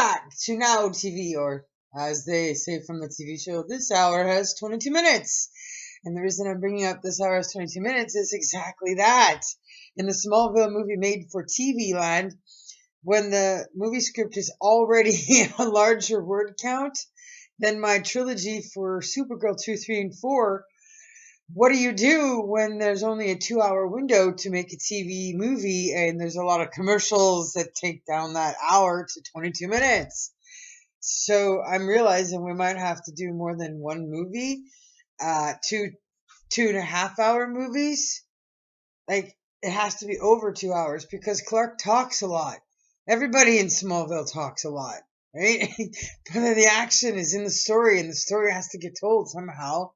back to Now TV, or as they say from the TV show, this hour has 22 minutes. And the reason I'm bringing up this hour has 22 minutes is exactly that. In the Smallville movie made for TV land, when the movie script is already a larger word count than my trilogy for Supergirl 2, 3, and 4, what do you do when there's only a 2-hour window to make a TV movie and there's a lot of commercials that take down that hour to 22 minutes? So I'm realizing we might have to do more than one movie, 2.5 hour movies. Like, it has to be over 2 hours because Clark talks a lot. Everybody in Smallville talks a lot, right? But the action is in the story and the story has to get told somehow.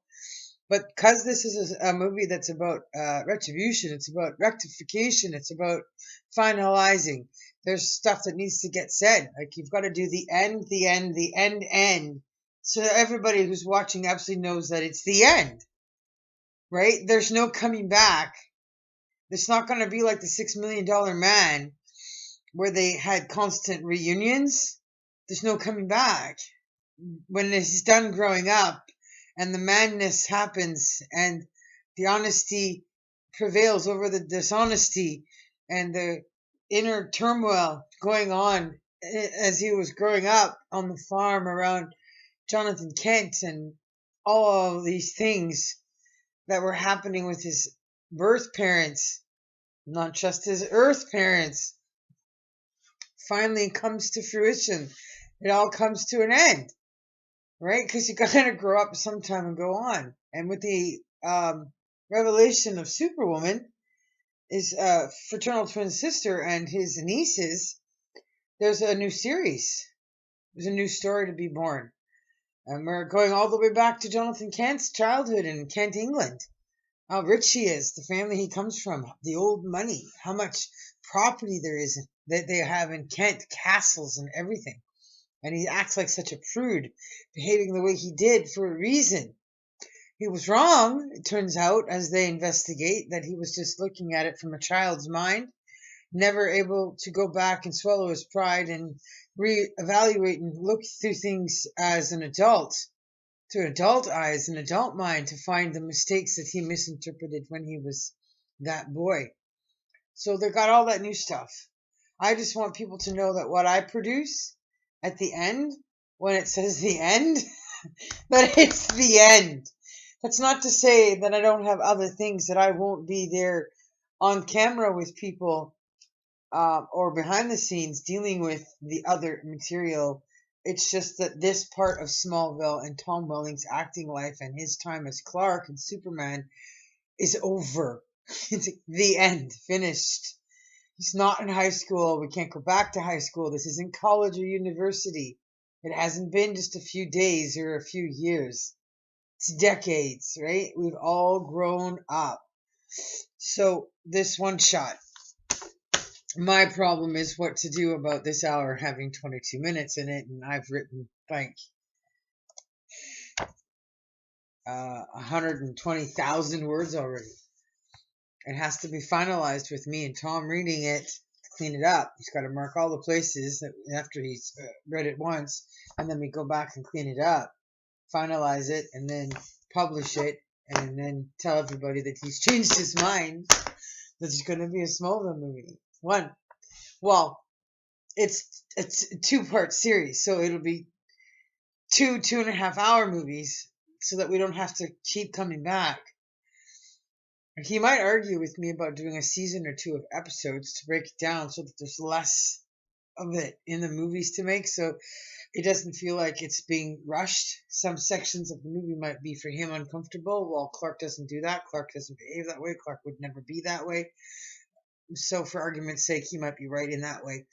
But because this is a movie that's about retribution, it's about rectification, it's about finalizing. There's stuff that needs to get said. Like, you've got to do the end, the end, the end. So that everybody who's watching absolutely knows that it's the end, right? There's no coming back. It's not going to be like the $6 Million Man where they had constant reunions. There's no coming back. When he's done growing up, and the madness happens and the honesty prevails over the dishonesty and the inner turmoil going on as he was growing up on the farm around Jonathan Kent and all of these things that were happening with his birth parents, not just his earth parents, finally comes to fruition. It all comes to an end. Right? Because you gotta grow up sometime and go on. And with the revelation of Superwoman, his fraternal twin sister and his nieces, there's a new series. There's a new story to be born. And we're going all the way back to Jonathan Kent's childhood in Kent, England. How rich he is, the family he comes from, the old money, how much property there is that they have in Kent, castles and everything. And he acts like such a prude, behaving the way he did for a reason. He was wrong, it turns out, as they investigate, that he was just looking at it from a child's mind, never able to go back and swallow his pride and reevaluate and look through things as an adult, through adult eyes, an adult mind, to find the mistakes that he misinterpreted when he was that boy. So they got all that new stuff. I just want people to know that what I produce at the end, when it says the end, that it's the end. That's not to say that I don't have other things, that I won't be there on camera with people or behind the scenes dealing with the other material. It's just that this part of Smallville and Tom Welling's acting life and his time as Clark and Superman is over. It's the end, finished. He's not in high school. We can't go back to high school. This isn't college or university. It hasn't been just a few days or a few years. It's decades, right? We've all grown up. So this one shot. My problem is what to do about this hour having 22 minutes in it, and I've written like 120,000 words already. It has to be finalized with me and Tom reading it to clean it up. He's got to mark all the places after he's read it once, and then we go back and clean it up, finalize it, and then publish it, and then tell everybody that he's changed his mind. There's going to be a Smallville movie. One. Well, it's a 2-part series, so it'll be 2.5 hour movies, so that we don't have to keep coming back. He might argue with me about doing a season or 2 of episodes to break it down so that there's less of it in the movies to make, so it doesn't feel like it's being rushed. Some sections of the movie might be for him uncomfortable. Well, Clark doesn't do that. Clark doesn't behave that way. Clark would never be that way. So for argument's sake, he might be right in that way.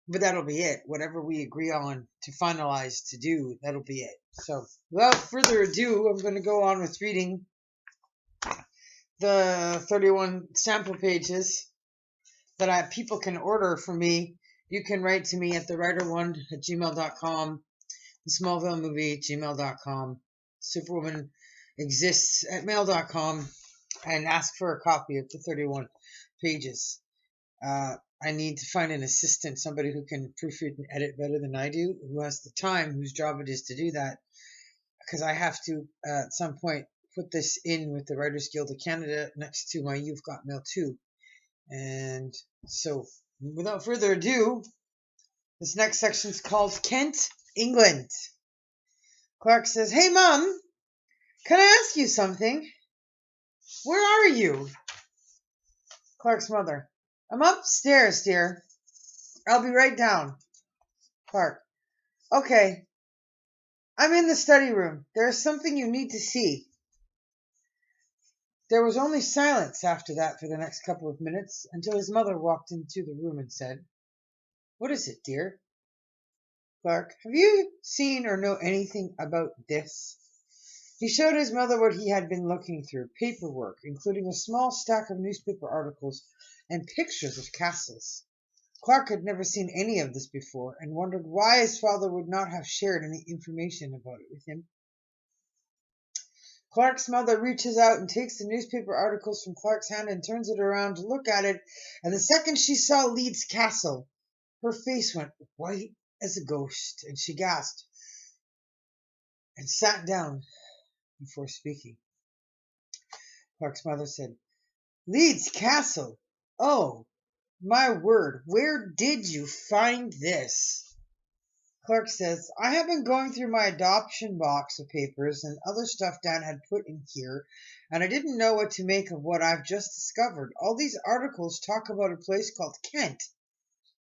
But that'll be it. Whatever we agree on to finalize to do, that'll be it. So without further ado, I'm going to go on with reading the 31 sample pages that people can order from me. You can write to me at thewriterwon@gmail.com, the Smallville movie at gmail.com, Superwoman exists at mail.com, and ask for a copy of the 31 pages. I need to find an assistant, somebody who can proofread and edit better than I do, who has the time, whose job it is to do that. Because I have to, at some point, put this in with the Writers Guild of Canada next to my You've Got Mail too. And so, without further ado, this next section is called Kent, England. Clark says, "Hey, Mom, can I ask you something? Where are you?" Clark's mother, "I'm upstairs, dear. I'll be right down." Clark, "Okay. I'm in the study room. There's something you need to see." There was only silence after that for the next couple of minutes, until his mother walked into the room and said, "What is it, dear?" Clark, "Have you seen or know anything about this?" He showed his mother what he had been looking through, paperwork, including a small stack of newspaper articles and pictures of castles. Clark had never seen any of this before, and wondered why his father would not have shared any information about it with him. Clark's mother reaches out and takes the newspaper articles from Clark's hand and turns it around to look at it, and the second she saw Leeds Castle, her face went white as a ghost, and she gasped and sat down before speaking. Clark's mother said, "Leeds Castle? Oh, my word, where did you find this?" Clark says, "I have been going through my adoption box of papers and other stuff Dad had put in here, and I didn't know what to make of what I've just discovered. All these articles talk about a place called Kent.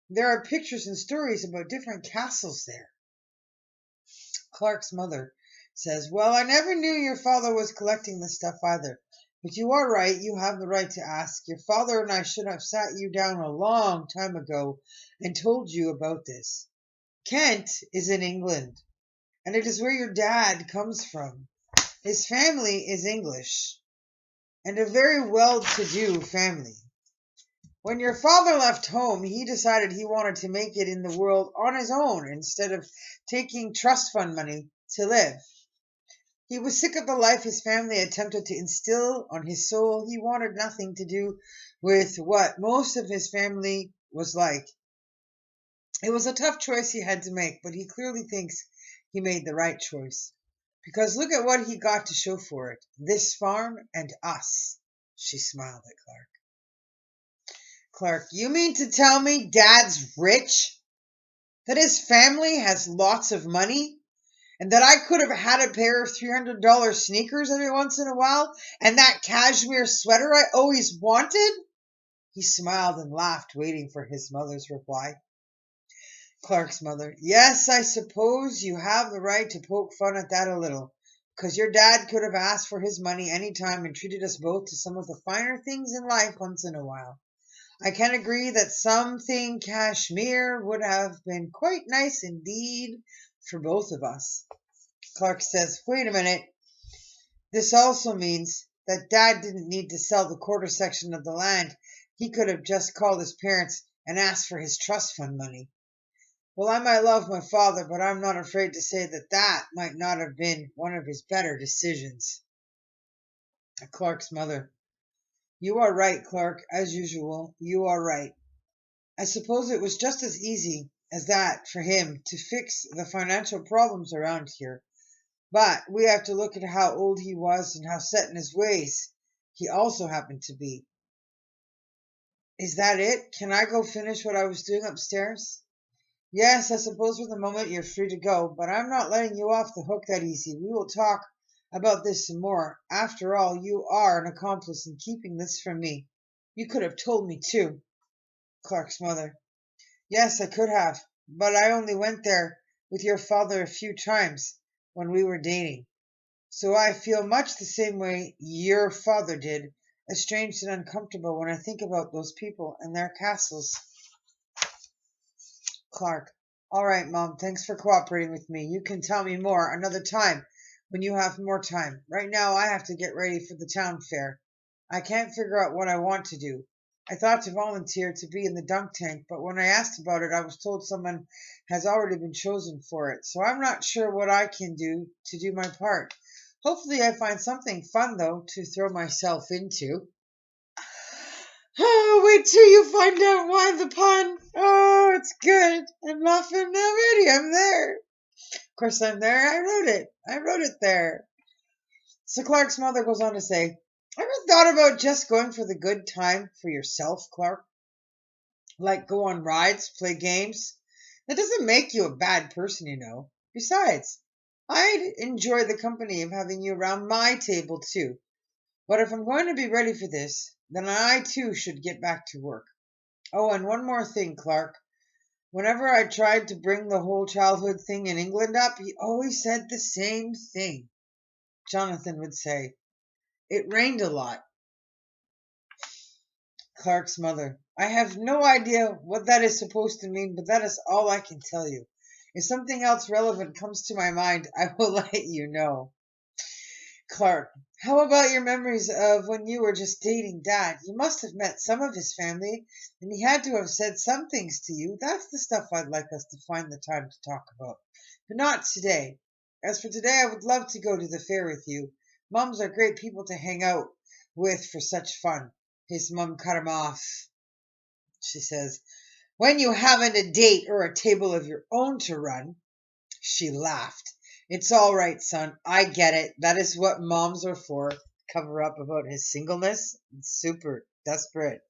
There are pictures and stories about different castles there." Clark's mother says, "Well, I never knew your father was collecting this stuff either. But you are right, you have the right to ask. Your father and I should have sat you down a long time ago and told you about this. Kent is in England, and it is where your dad comes from. His family is English, and a very well-to-do family. When your father left home, he decided he wanted to make it in the world on his own instead of taking trust fund money to live. He was sick of the life his family attempted to instill on his soul. He wanted nothing to do with what most of his family was like. It was a tough choice he had to make, but he clearly thinks he made the right choice. Because look at what he got to show for it. This farm and us." She smiled at Clark. Clark, "You mean to tell me Dad's rich? That his family has lots of money? And that I could have had a pair of $300 sneakers every once in a while? And that cashmere sweater I always wanted?" He smiled and laughed, waiting for his mother's reply. Clark's mother, "Yes, I suppose you have the right to poke fun at that a little, because your dad could have asked for his money any time and treated us both to some of the finer things in life once in a while. I can agree that something cashmere would have been quite nice indeed for both of us." Clark says, "Wait a minute. This also means that Dad didn't need to sell the quarter section of the land. He could have just called his parents and asked for his trust fund money. Well, I might love my father, but I'm not afraid to say that that might not have been one of his better decisions." Clark's mother, "You are right, Clark, as usual. You are right. I suppose it was just as easy as that for him to fix the financial problems around here. But we have to look at how old he was and how set in his ways he also happened to be. Is that it? Can I go finish what I was doing upstairs?" "Yes, I suppose for the moment you're free to go, but I'm not letting you off the hook that easy. We will talk about this some more. After all, you are an accomplice in keeping this from me. You could have told me too." Clark's mother, "Yes, I could have, but I only went there with your father a few times when we were dating. So I feel much the same way your father did, estranged and uncomfortable when I think about those people and their castles." Clark, "All right, Mom, thanks for cooperating with me. You can tell me more another time when you have more time. Right now I have to get ready for the town fair. I can't figure out what I want to do. I thought to volunteer to be in the dunk tank, but when I asked about it, I was told someone has already been chosen for it. So I'm not sure what I can do to do my part. Hopefully I find something fun, though, to throw myself into." Oh, wait till you find out why the pun. Oh, it's good. I'm laughing already. I'm there. Of course, I'm there. I wrote it. I wrote it there. So Clark's mother goes on to say, ever thought about just going for the good time for yourself, Clark? Like go on rides, play games? That doesn't make you a bad person, you know. Besides, I'd enjoy the company of having you around my table, too. But if I'm going to be ready for this, then I, too, should get back to work. Oh, and one more thing, Clark. Whenever I tried to bring the whole childhood thing in England up, he always said the same thing. Jonathan would say, it rained a lot. Clark's mother. I have no idea what that is supposed to mean, but that is all I can tell you. If something else relevant comes to my mind, I will let you know. Clark. How about your memories of when you were just dating Dad? You must have met some of his family, and he had to have said some things to you. That's the stuff I'd like us to find the time to talk about. But not today. As for today, I would love to go to the fair with you. Mums are great people to hang out with for such fun. His mum cut him off. She says, when you haven't a date or a table of your own to run. She laughed. It's all right, son. I get it. That is what moms are for. Cover up about his singleness. Super desperate.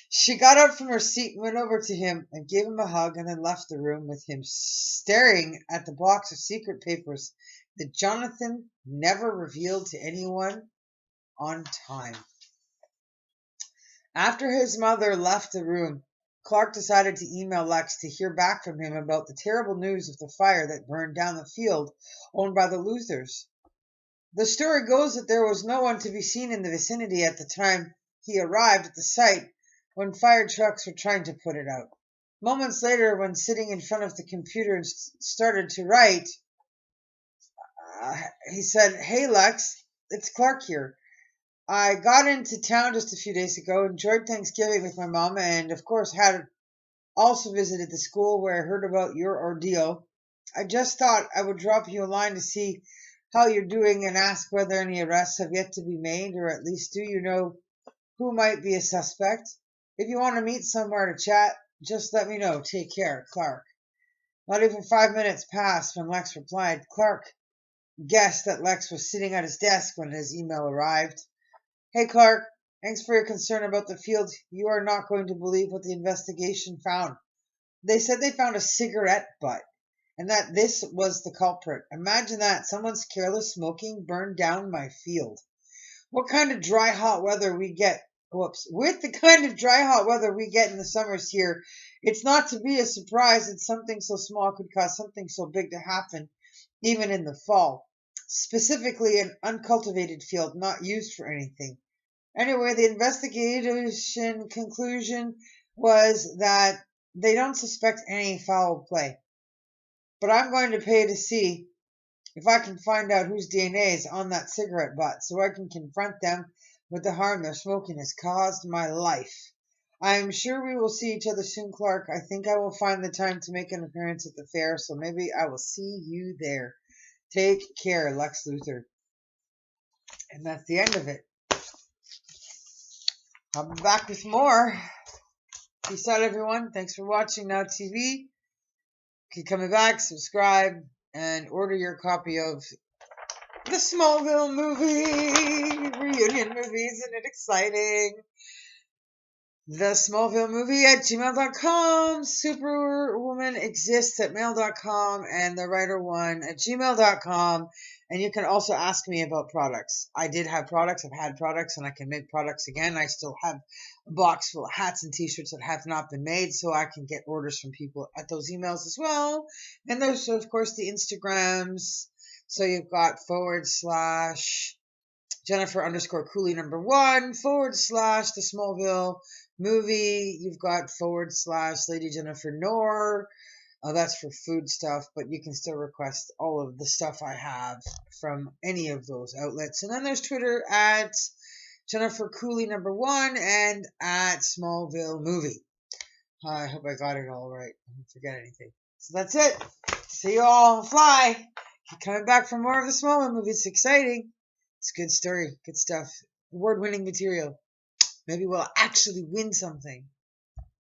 She got up from her seat, went over to him, and gave him a hug, and then left the room with him staring at the box of secret papers that Jonathan never revealed to anyone on time. After his mother left the room, Clark decided to email Lex to hear back from him about the terrible news of the fire that burned down the field owned by the Luthers. The story goes that there was no one to be seen in the vicinity at the time he arrived at the site when fire trucks were trying to put it out. Moments later, when sitting in front of the computer and started to write, he said, Hey Lex, it's Clark here. I got into town just a few days ago, enjoyed Thanksgiving with my mom, and of course had also visited the school where I heard about your ordeal. I just thought I would drop you a line to see how you're doing and ask whether any arrests have yet to be made, or at least do you know who might be a suspect? If you want to meet somewhere to chat, just let me know. Take care, Clark. Not even 5 minutes passed when Lex replied. Clark guessed that Lex was sitting at his desk when his email arrived. Hey, Clark. Thanks for your concern about the field. You are not going to believe what the investigation found. They said they found a cigarette butt and that this was the culprit. Imagine that. Someone's careless smoking burned down my field. What kind of dry hot weather we get? Whoops. With the kind of dry hot weather we get in the summers here, it's not to be a surprise that something so small could cause something so big to happen, even in the fall. Specifically, an uncultivated field not used for anything. Anyway, the investigation conclusion was that they don't suspect any foul play. But I'm going to pay to see if I can find out whose DNA is on that cigarette butt so I can confront them with the harm their smoking has caused my life. I am sure we will see each other soon, Clark. I think I will find the time to make an appearance at the fair, so maybe I will see you there. Take care, Lex Luthor. And that's the end of it. I'll be back with more. Peace out, everyone. Thanks for watching Now TV. Keep coming back, subscribe, and order your copy of the Smallville movie. Reunion movie. Isn't it exciting? The Smallville movie at gmail.com. Superwoman exists at mail.com and thewriterwon at gmail.com. And you can also ask me about products. I did have products. I've had products and I can make products again. I still have a box full of hats and t-shirts that have not been made, so I can get orders from people at those emails as well. And there's, of course, the Instagrams. So you've got / Jennifer _ Cooley #1 / the Smallville movie. You've got / Lady Jennifer Knorr. That's for food stuff, but you can still request all of the stuff I have from any of those outlets. And then there's Twitter at Jennifer Cooley #1 and at Smallville Movie. I hope I got it all right. I didn't forget anything. So that's it. See you all on Fly. Keep coming back for more of the Smallville movie. It's exciting. It's a good story. Good stuff. Award-winning material. Maybe we'll actually win something.